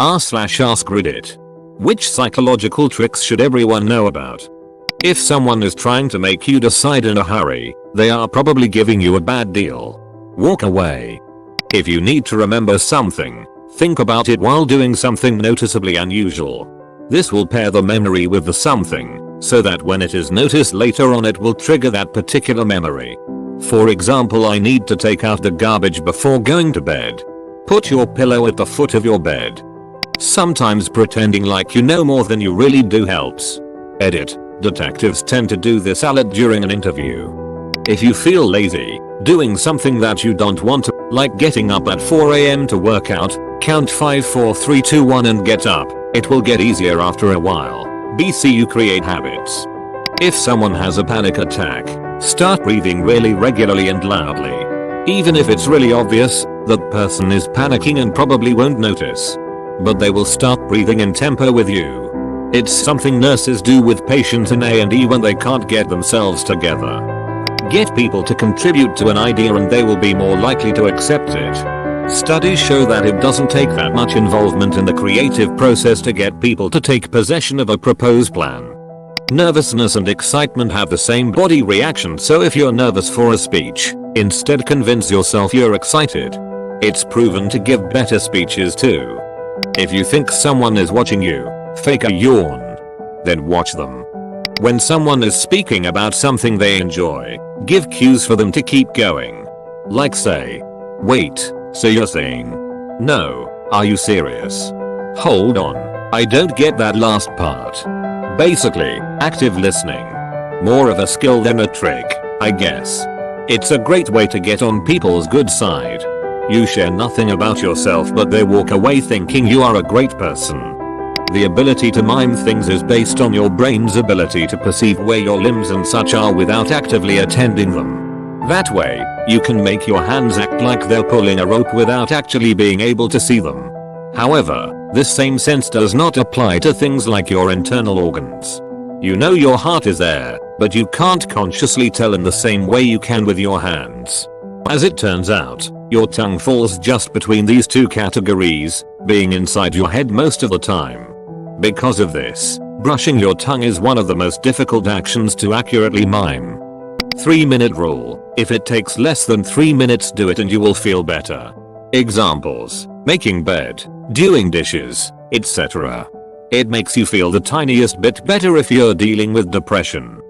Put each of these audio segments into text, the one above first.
r/AskReddit. Which psychological tricks should everyone know about? If someone is trying to make you decide in a hurry, they are probably giving you a bad deal. Walk away. If you need to remember something, think about it while doing something noticeably unusual. This will pair the memory with the something, so that when it is noticed later on it will trigger that particular memory. For example, I need to take out the garbage before going to bed. Put your pillow at the foot of your bed. Sometimes pretending like you know more than you really do helps. Edit. Detectives tend to do this a lot during an interview. If you feel lazy, doing something that you don't want to, like getting up at 4 AM to work out, count 5 4 3 2 1 and get up, it will get easier after a while. BC you create habits. If someone has a panic attack, start breathing really regularly and loudly. Even if it's really obvious, that person is panicking and probably won't notice. But they will start breathing in tempo with you. It's something nurses do with patients in A&E when they can't get themselves together. Get people to contribute to an idea and they will be more likely to accept it. Studies show that it doesn't take that much involvement in the creative process to get people to take possession of a proposed plan. Nervousness and excitement have the same body reaction, so if you're nervous for a speech, instead convince yourself you're excited. It's proven to give better speeches too. If you think someone is watching you, fake a yawn. Then watch them. When someone is speaking about something they enjoy, give cues for them to keep going. Like say, wait, so you're saying? No, are you serious? Hold on, I don't get that last part. Basically, active listening. More of a skill than a trick, I guess. It's a great way to get on people's good side. You share nothing about yourself but they walk away thinking you are a great person. The ability to mime things is based on your brain's ability to perceive where your limbs and such are without actively attending them. That way, you can make your hands act like they're pulling a rope without actually being able to see them. However, this same sense does not apply to things like your internal organs. You know your heart is there, but you can't consciously tell in the same way you can with your hands. As it turns out, your tongue falls just between these two categories, being inside your head most of the time. Because of this, brushing your tongue is one of the most difficult actions to accurately mime. 3-minute rule. If it takes less than 3 minutes, do it and you will feel better. Examples: making bed, doing dishes, etc. It makes you feel the tiniest bit better if you're dealing with depression.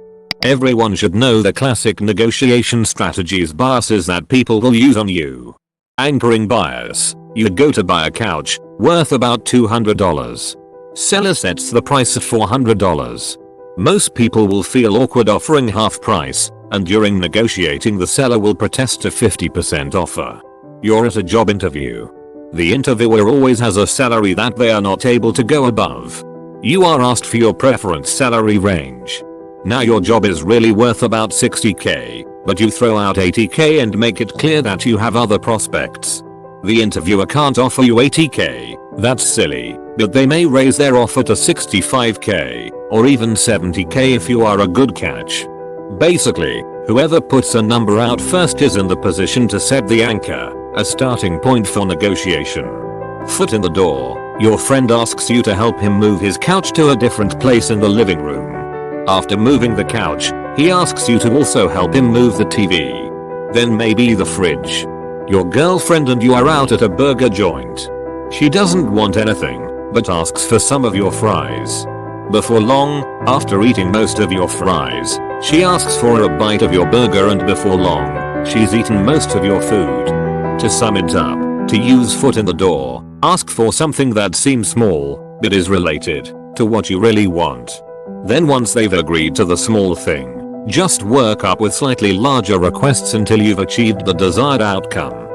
Everyone should know the classic negotiation strategies biases that people will use on you. Anchoring bias. You go to buy a couch, worth about $200. Seller sets the price at $400. Most people will feel awkward offering half price, and during negotiating the seller will protest a 50% offer. You're at a job interview. The interviewer always has a salary that they are not able to go above. You are asked for your preference salary range. Now your job is really worth about $60K, but you throw out $80K and make it clear that you have other prospects. The interviewer can't offer you $80K, that's silly, but they may raise their offer to $65K, or even $70K if you are a good catch. Basically, whoever puts a number out first is in the position to set the anchor, a starting point for negotiation. Foot in the door. Your friend asks you to help him move his couch to a different place in the living room. After moving the couch, he asks you to also help him move the TV. Then maybe the fridge. Your girlfriend and you are out at a burger joint. She doesn't want anything, but asks for some of your fries. Before long, after eating most of your fries, she asks for a bite of your burger, and before long, she's eaten most of your food. To sum it up, to use foot in the door, ask for something that seems small, but is related to what you really want. Then once they've agreed to the small thing, just work up with slightly larger requests until you've achieved the desired outcome.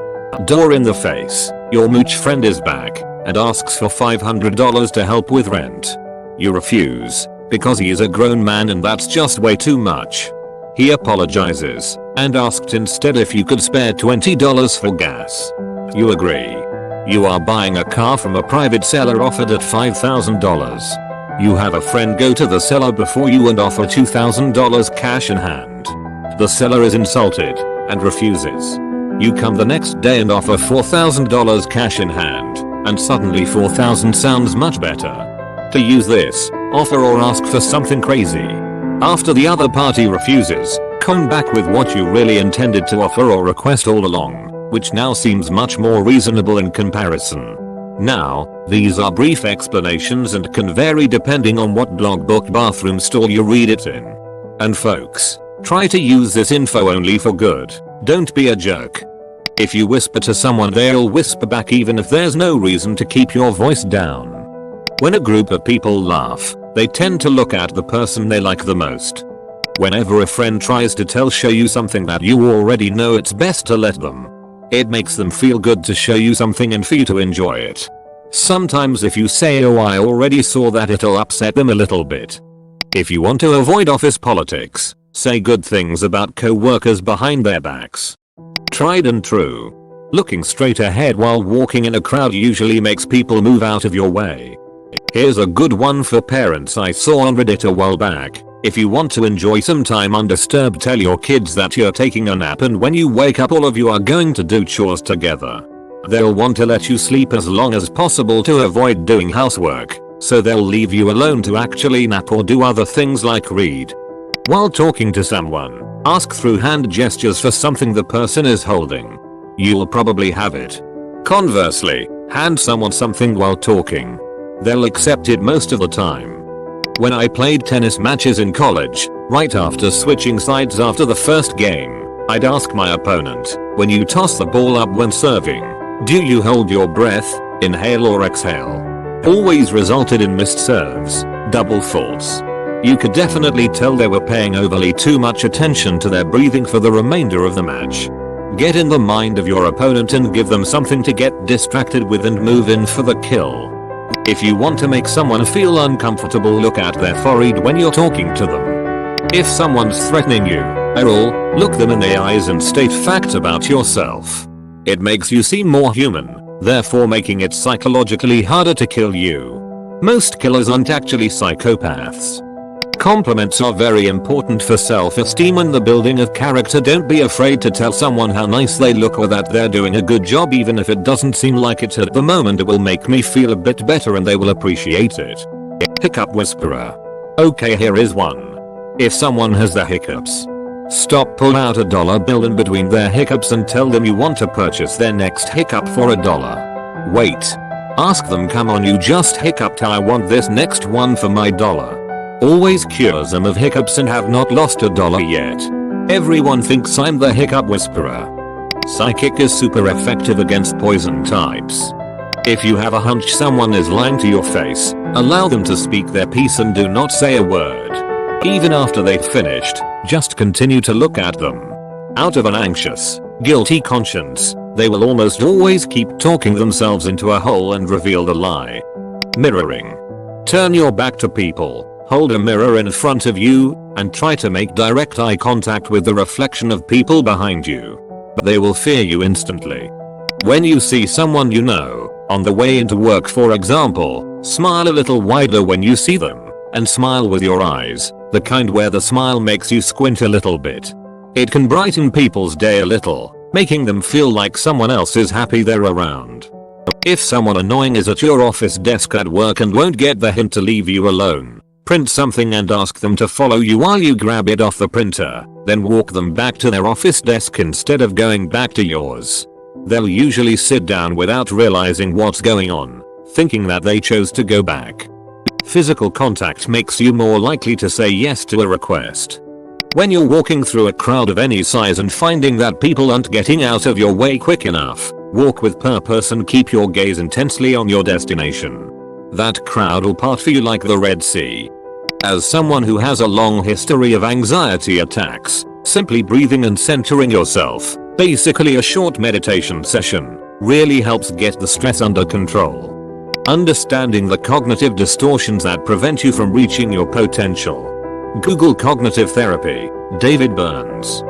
Door in the face. Your mooch friend is back and asks for $500 to help with rent. You refuse, because he is a grown man and that's just way too much. He apologizes and asked instead if you could spare $20 for gas. You agree. You are buying a car from a private seller offered at $5,000. You have a friend go to the seller before you and offer $2,000 cash in hand. The seller is insulted and refuses. You come the next day and offer $4,000 cash in hand, and suddenly 4000 sounds much better. To use this, offer or ask for something crazy. After the other party refuses, come back with what you really intended to offer or request all along, which now seems much more reasonable in comparison. Now, these are brief explanations and can vary depending on what blog, book, bathroom stall you read it in. And folks, try to use this info only for good, don't be a jerk. If you whisper to someone, they'll whisper back even if there's no reason to keep your voice down. When a group of people laugh, they tend to look at the person they like the most. Whenever a friend tries to show you something that you already know, it's best to let them. It makes them feel good to show you something and for you to enjoy it. Sometimes if you say, "Oh, I already saw that," it'll upset them a little bit. If you want to avoid office politics, say good things about co-workers behind their backs. Tried and true. Looking straight ahead while walking in a crowd usually makes people move out of your way. Here's a good one for parents I saw on Reddit a while back. If you want to enjoy some time undisturbed, tell your kids that you're taking a nap, and when you wake up all of you are going to do chores together. They'll want to let you sleep as long as possible to avoid doing housework, so they'll leave you alone to actually nap or do other things like read. While talking to someone, ask through hand gestures for something the person is holding. You'll probably have it. Conversely, hand someone something while talking. They'll accept it most of the time. When I played tennis matches in college, right after switching sides after the first game, I'd ask my opponent, "When you toss the ball up when serving, do you hold your breath, inhale or exhale?" Always resulted in missed serves, double faults. You could definitely tell they were paying overly too much attention to their breathing for the remainder of the match. Get in the mind of your opponent and give them something to get distracted with and move in for the kill. If you want to make someone feel uncomfortable, look at their forehead when you're talking to them. If someone's threatening you, look them in the eyes and state facts about yourself. It makes you seem more human, therefore making it psychologically harder to kill you. Most killers aren't actually psychopaths. Compliments are very important for self-esteem and the building of character. Don't be afraid to tell someone how nice they look or that they're doing a good job, even if it doesn't seem like it at the moment. It will make me feel a bit better and they will appreciate it. Hiccup whisperer. Okay, here is one. If someone has the hiccups, stop, pull out $1 bill in between their hiccups and tell them you want to purchase their next hiccup for $1. Wait. Ask them, "Come on, you just hiccuped, I want this next one for my $1. Always cures them of hiccups and have not lost $1 yet. Everyone thinks I'm the hiccup whisperer. Psychic is super effective against poison types. If you have a hunch someone is lying to your face, allow them to speak their piece and do not say a word. Even after they've finished, just continue to look at them. Out of an anxious, guilty conscience, they will almost always keep talking themselves into a hole and reveal the lie. Mirroring. Turn your back to people. Hold a mirror in front of you, and try to make direct eye contact with the reflection of people behind you. But they will fear you instantly. When you see someone you know, on the way into work for example, smile a little wider when you see them, and smile with your eyes, the kind where the smile makes you squint a little bit. It can brighten people's day a little, making them feel like someone else is happy they're around. If someone annoying is at your office desk at work and won't get the hint to leave you alone, print something and ask them to follow you while you grab it off the printer, then walk them back to their office desk instead of going back to yours. They'll usually sit down without realizing what's going on, thinking that they chose to go back. Physical contact makes you more likely to say yes to a request. When you're walking through a crowd of any size and finding that people aren't getting out of your way quick enough, walk with purpose and keep your gaze intensely on your destination. That crowd will part for you like the Red Sea. As someone who has a long history of anxiety attacks, simply breathing and centering yourself, basically a short meditation session, really helps get the stress under control. Understanding the cognitive distortions that prevent you from reaching your potential. Google cognitive therapy, David Burns.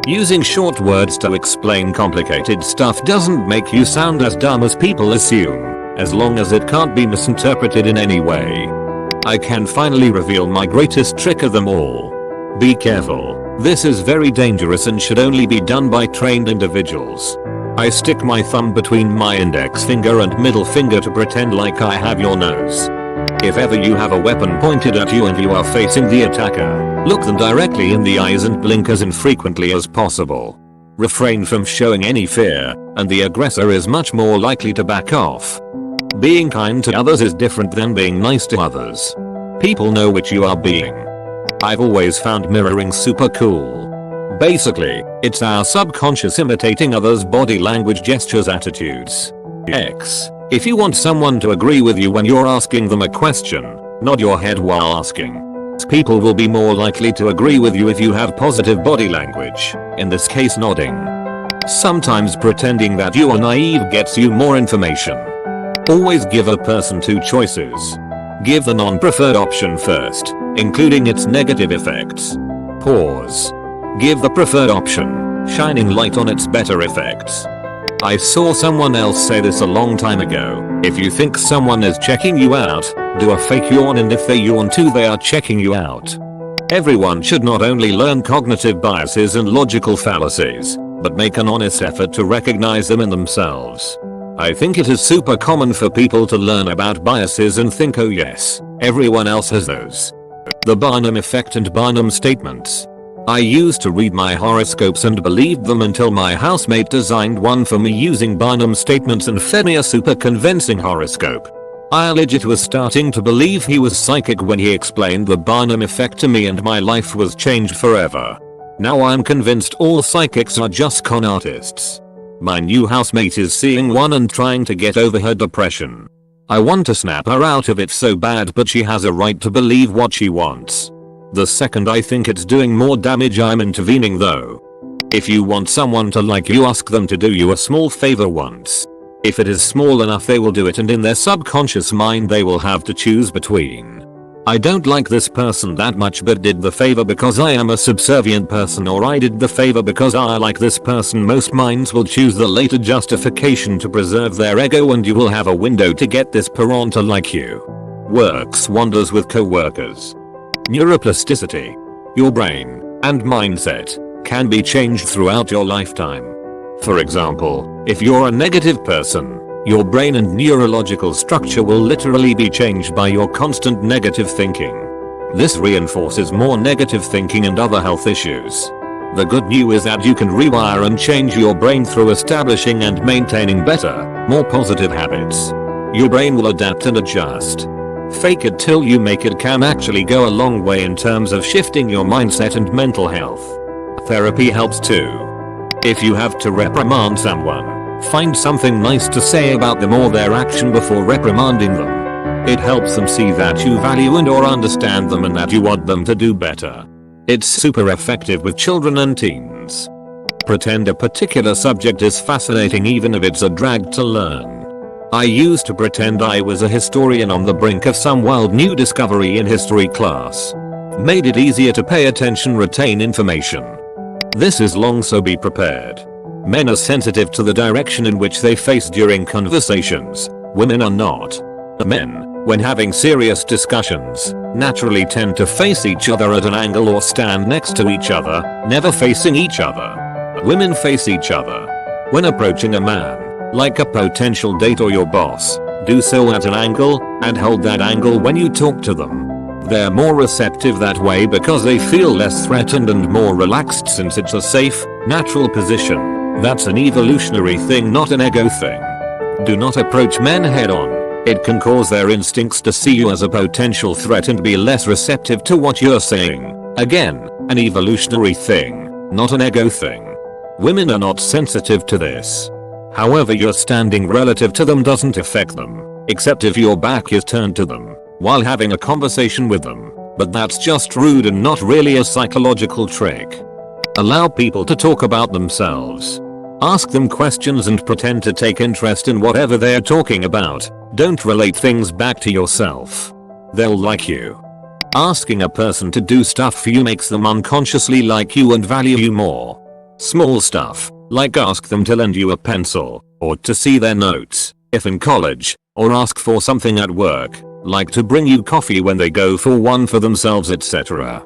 Using short words to explain complicated stuff doesn't make you sound as dumb as people assume, as long as it can't be misinterpreted in any way. I can finally reveal my greatest trick of them all. Be careful, this is very dangerous and should only be done by trained individuals. I stick my thumb between my index finger and middle finger to pretend like I have your nose. If ever you have a weapon pointed at you and you are facing the attacker, look them directly in the eyes and blink as infrequently as possible. Refrain from showing any fear, and the aggressor is much more likely to back off. Being kind to others is different than being nice to others. People know which you are being. I've always found mirroring super cool. Basically, it's our subconscious imitating others' body language, gestures, attitudes. If you want someone to agree with you when you're asking them a question, nod your head while asking. People will be more likely to agree with you if you have positive body language, in this case nodding. Sometimes pretending that you are naive gets you more information. Always give a person two choices. Give the non-preferred option first, including its negative effects. Pause. Give the preferred option, shining light on its better effects. I saw someone else say this a long time ago. If you think someone is checking you out, do a fake yawn, and if they yawn too, they are checking you out. Everyone should not only learn cognitive biases and logical fallacies, but make an honest effort to recognize them in themselves. I think it is super common for people to learn about biases and think, oh yes, everyone else has those. The Barnum effect and Barnum statements. I used to read my horoscopes and believed them until my housemate designed one for me using Barnum statements and fed me a super convincing horoscope. I legit was starting to believe he was psychic when he explained the Barnum effect to me, and my life was changed forever. Now I'm convinced all psychics are just con artists. My new housemate is seeing one and trying to get over her depression. I want to snap her out of it so bad, but she has a right to believe what she wants. The second I think it's doing more damage, I'm intervening though. If you want someone to like you, ask them to do you a small favor once. If it is small enough, they will do it, and in their subconscious mind they will have to choose between, I don't like this person that much but did the favor because I am a subservient person, or I did the favor because I like this person. Most minds will choose the later justification to preserve their ego, and you will have a window to get this peron to like you. Works wonders with coworkers. Neuroplasticity. Your brain and mindset can be changed throughout your lifetime. For example, if you're a negative person, your brain and neurological structure will literally be changed by your constant negative thinking. This reinforces more negative thinking and other health issues. The good news is that you can rewire and change your brain through establishing and maintaining better, more positive habits. Your brain will adapt and adjust. Fake it till you make it can actually go a long way in terms of shifting your mindset and mental health. Therapy helps too. If you have to reprimand someone, find something nice to say about them or their action before reprimanding them. It helps them see that you value and or understand them and that you want them to do better. It's super effective with children and teens. Pretend a particular subject is fascinating even if it's a drag to learn. I used to pretend I was a historian on the brink of some wild new discovery in history class. Made it easier to pay attention, retain information. This is long, so be prepared. Men are sensitive to the direction in which they face during conversations. Women are not. Men, when having serious discussions, naturally tend to face each other at an angle or stand next to each other, never facing each other. Women face each other. When approaching a man, like a potential date or your boss, do so at an angle, and hold that angle when you talk to them. They're more receptive that way because they feel less threatened and more relaxed since it's a safe, natural position. That's an evolutionary thing, not an ego thing. Do not approach men head on. It can cause their instincts to see you as a potential threat and be less receptive to what you're saying. Again, an evolutionary thing, not an ego thing. Women are not sensitive to this. However, your standing relative to them doesn't affect them, except if your back is turned to them while having a conversation with them. But that's just rude and not really a psychological trick. Allow people to talk about themselves. Ask them questions and pretend to take interest in whatever they're talking about. Don't relate things back to yourself. They'll like you. Asking a person to do stuff for you makes them unconsciously like you and value you more. Small stuff, like ask them to lend you a pencil, or to see their notes, if in college, or ask for something at work, like to bring you coffee when they go for one for themselves, etc.